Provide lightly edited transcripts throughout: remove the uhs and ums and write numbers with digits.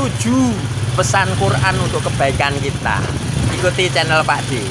7 pesan Quran untuk kebaikan kita. Ikuti channel Pak D.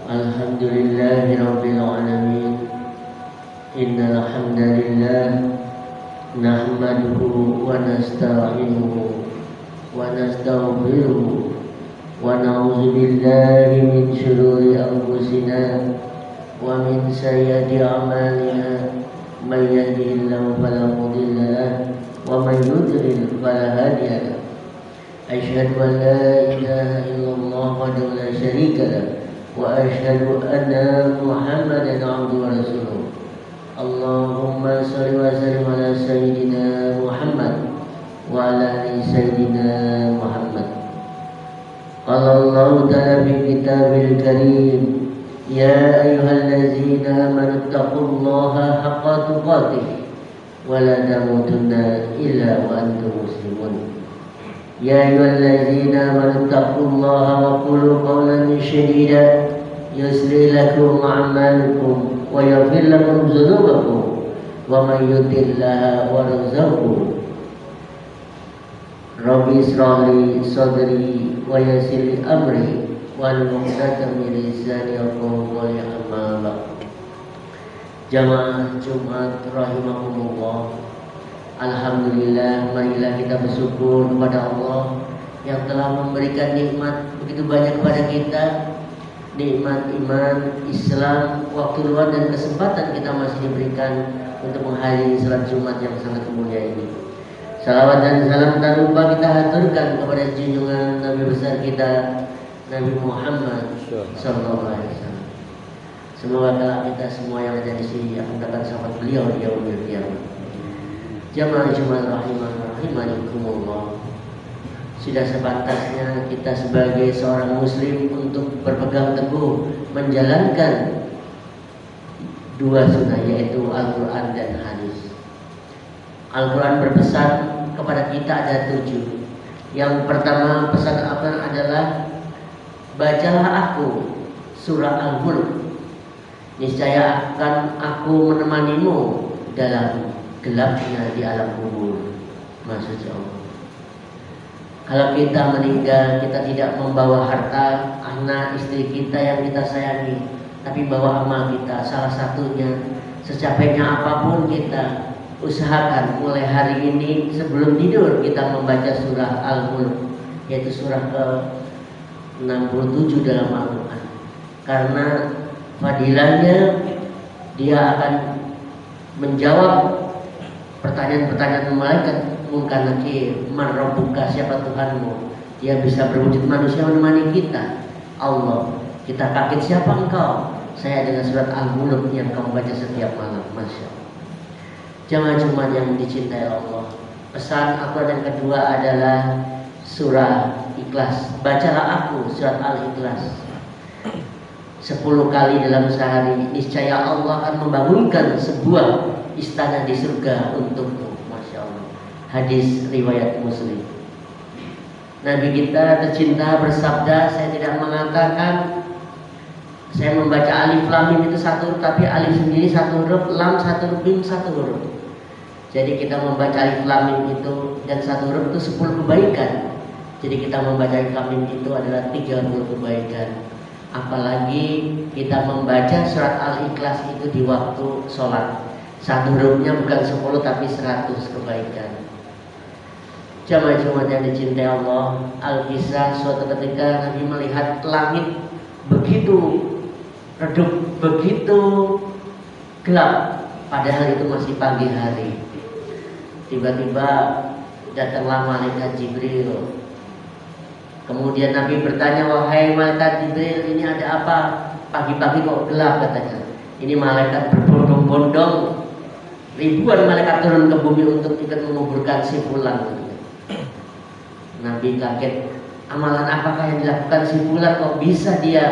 Alhamdulillahi Rabbil Alamin. Innal hamdalillah nahmaduhu wa nasta'inuhu wa nastaghfiruhu wa na'udzu billahi min shururi anfusina wa min sayyiati a'malina. May yahdihillahu fala mudilla lahu wa may yudlil fala hadiya lahu. Asyhadu an la ilaha illallah wahdahu la syarika lahu wa asyhadu anna Muhammadan abduhu wa rasuluh. Allahumma shalli wa sallim ala sayyidina Muhammad wa ala ali sayyidina Muhammad. Qala Allah ta'ala fi kitabil karim, ya ayyuhallazina amanu taqullaha haqqa tuqatih wa la tamutunna illa wa antum muslimun. Ya ayyuhallazina amanu taqullaha wa qulu qawlan sadida yuslih lakum a'malakum wa yaghfir lakum dzunubakum wa may yuti'illah wa rasulahu rabbi ishrah li sadri wa yassir li amri wal 'uqdatam min lisani yafqahu qawli. Amma ba'd. Jamaah Jumat rahimakumullah. Alhamdulillah, marilah kita bersyukur kepada Allah yang telah memberikan nikmat begitu banyak kepada kita. Nikmat iman, Islam, waktu luang dan kesempatan kita masih diberikan untuk menghadiri salat Jumat yang sangat mulia ini. Salawat dan salam tak lupa kita haturkan kepada junjungan Nabi besar kita, Nabi Muhammad sallallahu alaihi wasallam. Semoga kita semua yang ada di sini akan dapat sahabat beliau di yaumil qiyamah. Jamaah Jumat rahimakumullah. Sudah sepantasnya kita sebagai seorang muslim untuk berpegang teguh menjalankan dua sunnah, yaitu Al-Quran dan hadis. Al-Quran berpesan kepada kita ada 7. Yang pertama pesan Al-Quran adalah, bacalah aku surah Al-Mulk, niscaya akan aku menemanimu dalam gelapnya di alam kubur. Maksudnya Allah, kalau kita meninggal, kita tidak membawa harta, anak, istri kita yang kita sayangi, tapi bawa amal kita. Salah satunya, secapeknya apapun kita usahakan mulai hari ini sebelum tidur kita membaca surah Al-Mulk, yaitu surah ke-67 dalam Al-Quran. Karena fadilahnya dia akan menjawab pertanyaan-pertanyaan malaikat munkar nakir. Man rabbuka, siapa Tuhanmu? Dia bisa berwujud manusia menemani kita. Allah, kita kaget, siapa engkau? Saya dengan surat Al-Mulk yang kamu baca setiap malam. Masya Allah. Jamaah Jumat yang dicintai Allah, pesan aku yang kedua adalah surah Ikhlas. Bacalah aku surat Al-Ikhlas 10 kali dalam sehari, niscaya Allah akan membangunkan sebuah istana di surga untukmu. Masya Allah. Hadis riwayat Muslim. Nabi kita tercinta bersabda, saya tidak mengatakan saya membaca alif lam mim itu satu huruf, tapi alif sendiri satu huruf, lam satu huruf, mim satu huruf. Jadi kita membaca alif lam mim itu dan satu huruf itu 10 kebaikan. Jadi kita membaca alif lam mim itu adalah 30 kebaikan. Apalagi kita membaca surat Al-Ikhlas itu di waktu sholat. Satu hurufnya bukan 10 tapi 100 kebaikan. Jamaah Jumat yang dicintai Allah, Al-Kisah suatu ketika Nabi melihat langit begitu redup, begitu gelap, padahal itu masih pagi hari. Tiba-tiba datanglah malaikat Jibril. Kemudian Nabi bertanya, wahai malaikat Jibril, ini ada apa? Pagi-pagi kok gelap, katanya. Ini malaikat berbondong-bondong, ribuan malaikat turun ke bumi untuk ikut menguburkan si fulan. Nabi kaget, amalan apakah yang dilakukan si fulan kok bisa dia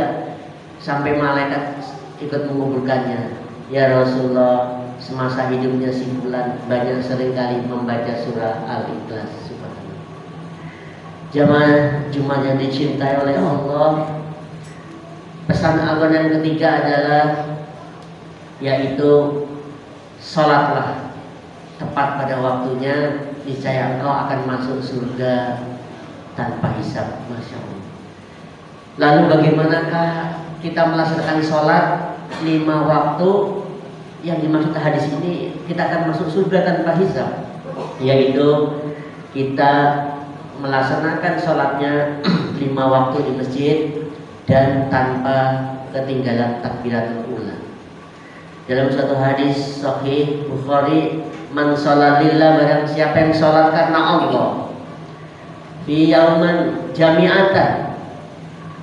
sampai malaikat ikut menguburkannya? Ya Rasulullah, semasa hidupnya si fulan banyak seringkali membaca surah Al-Ikhlas. Jamaah Jumat yang dicintai oleh Allah, pesan agung yang ketiga adalah yaitu sholatlah tepat pada waktunya, niscaya engkau akan masuk surga tanpa hisab. Masya Allah. Lalu bagaimanakah kita melaksanakan sholat 5 waktu? Yang dimaksud hadis ini, kita akan masuk surga tanpa hisab, yaitu kita melaksanakan sholatnya 5 waktu di masjid dan tanpa ketinggalan takbiratul ula. Dalam suatu hadis sahih Bukhari, man sholalillah, barang siapa yang sholat karena Allah fi yauman jami'atan,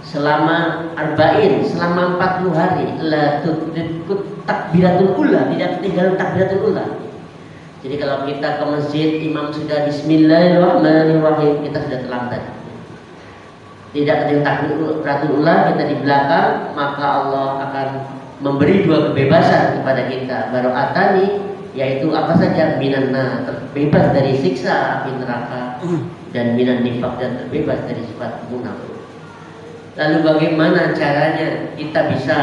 selama 40 hari, la tudrikut takbiratul ula, tidak ketinggalan takbiratul ula. Jadi kalau kita ke masjid, imam sudah bismillahirrahmanirrahim, kita sudah terlambat. Tidak ketinggalan takbiratul ula, kita di belakang, maka Allah akan memberi 2 kebebasan kepada kita. Baro'atani, yaitu apa saja, minanna, terbebas dari siksa api neraka, dan minan nifaq, dan terbebas dari sifat munafik. Lalu bagaimana caranya kita bisa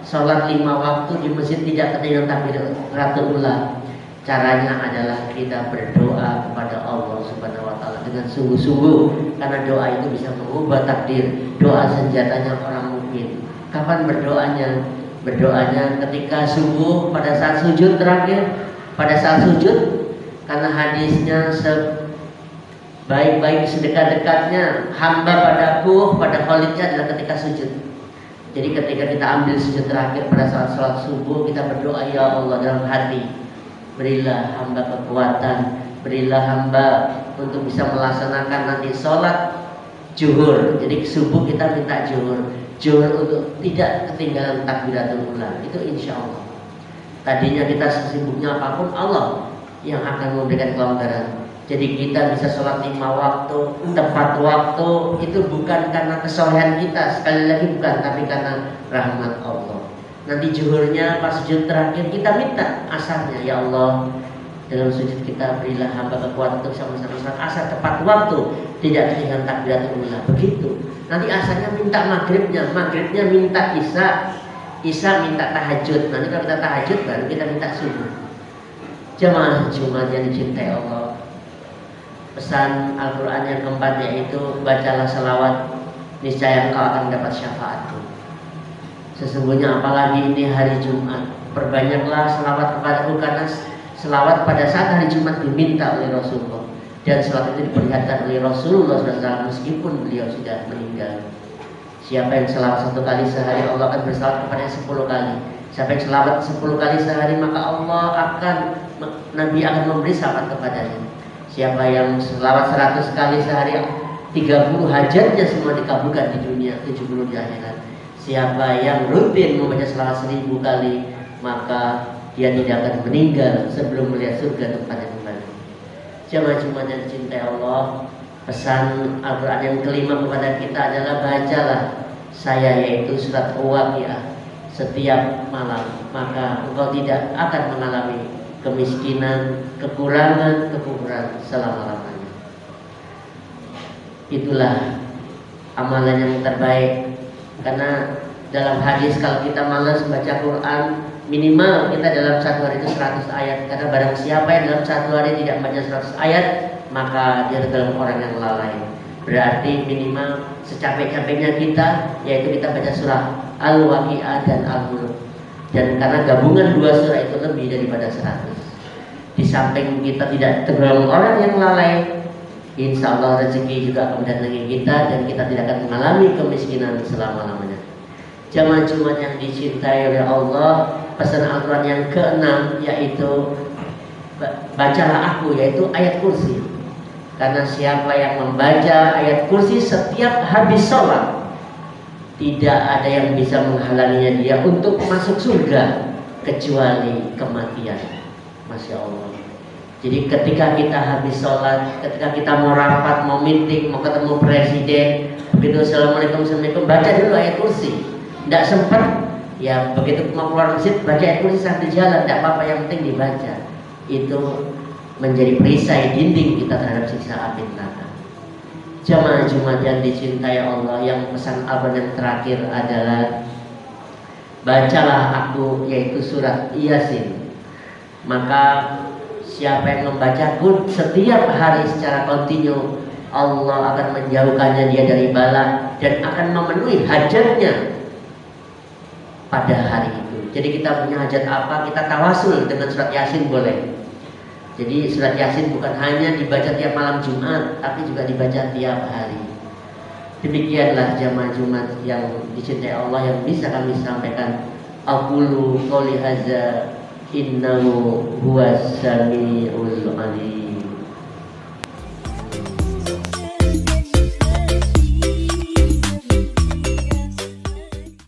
sholat 5 waktu di masjid tidak ketinggalan takbiratul ula? Caranya adalah kita berdoa kepada Allah Subhanahu wa taala dengan sungguh-sungguh, karena doa itu bisa mengubah takdir. Doa senjatanya orang mukmin. Kapan berdoanya? Berdoanya ketika subuh, pada saat sujud terakhir, pada saat sujud, karena hadisnya sebaik-baik sedekat-dekatnya hamba padaku, pada khalidnya adalah ketika sujud. Jadi ketika kita ambil sujud terakhir pada saat sholat subuh, kita berdoa, ya Allah, dalam hati, berilah hamba kekuatan, berilah hamba untuk bisa melaksanakan nanti sholat zuhur. Jadi subuh kita minta zuhur untuk tidak ketinggalan takbiratul ula. Itu insya Allah. Tadinya kita sesibuknya apapun, Allah yang akan memberikan kelonggaran. Jadi kita bisa sholat 5 waktu tepat waktu, itu bukan karena kesolehan kita, sekali lagi bukan, tapi karena rahmat Allah. Nanti zuhurnya pas sujud terakhir kita minta asarnya, ya Allah, dalam sujud kita berilah hamba kekuatan untuk sama-sama sholat asar tepat waktu, tidak ketinggalan takbiratul ula. Begitu. Nanti asarnya minta maghribnya minta isya minta tahajud. Nanti kalau kita tahajud baru kita minta subuh. Jamaah Jumat yang dicintai Allah, pesan Al-Quran yang keempat yaitu bacalah selawat, niscaya engkau akan mendapat syafaatku. Sesungguhnya apalagi ini hari Jumat, perbanyaklah selawat kepadaku, karena selawat pada saat hari Jumat diminta oleh Rasulullah, dan selawat itu diperlihatkan oleh Rasulullah SAW meskipun beliau sudah meninggal. Siapa yang selawat 1 kali sehari, Allah akan berselawat kepadanya 10 kali. Siapa yang selawat 10 kali sehari, maka Nabi akan memberi selawat kepadanya. Siapa yang selawat 100 kali sehari, 30 hajatnya semua dikabulkan di dunia, 70 di akhirat. Siapa yang rutin membaca selawat 1000 kali, maka dia tidak akan meninggal sebelum melihat surga tempatnya kembali. Jamaah Jumat yang dicintai Allah, pesan Al-Quran yang kelima kepada kita adalah bacalah saya, yaitu surat Al-Waqiah, setiap malam, maka engkau tidak akan mengalami kemiskinan, kekurangan selama-lamanya. Itulah amalan yang terbaik. Karena dalam hadis kalau kita malas baca Quran, minimal kita dalam 1 hari itu 100 ayat. Karena barang siapa yang dalam 1 hari tidak membaca 100 ayat, maka dia adalah orang yang lalai. Berarti minimal secapek-capeknya kita, yaitu kita baca surah Al-Waqiah dan Al-Mulk. Dan karena gabungan 2 surah itu lebih daripada 100. Di samping kita tidak tergolong orang yang lalai, Insya Allah rezeki juga akan mendatangi kita dan kita tidak akan mengalami kemiskinan selama-lamanya. Jamaah Jumat yang dicintai oleh Allah, pesan Al-Quran yang keenam yaitu bacalah aku, yaitu ayat kursi. Karena siapa yang membaca ayat kursi setiap habis sholat, tidak ada yang bisa menghalanginya dia untuk masuk surga kecuali kematian. Masya Allah. Jadi ketika kita habis sholat, ketika kita mau rapat, mau meeting, mau ketemu presiden, begitu assalamualaikum, baca dulu ayat kursi. Tidak sempat, ya begitu mau keluar masjid baca ayat kursi sambil jalan, tidak apa-apa, yang penting dibaca. Itu menjadi perisai dinding kita terhadap siksa api neraka. Jamaah Jumat yang dicintai Allah, yang pesan abad yang terakhir adalah bacalah aku, yaitu surat Yasin. Maka siapa yang membaca pun setiap hari secara kontinu, Allah akan menjauhkannya dia dari bala dan akan memenuhi hajatnya pada hari itu. Jadi kita punya hajat apa, kita tawasul dengan surat Yasin boleh. Jadi surat Yasin bukan hanya dibaca tiap malam Jumat, tapi juga dibaca tiap hari. Demikianlah jamaah Jumat yang dicintai Allah yang bisa kami sampaikan. Aqulu qouli hadza innahu huwas samiul alim.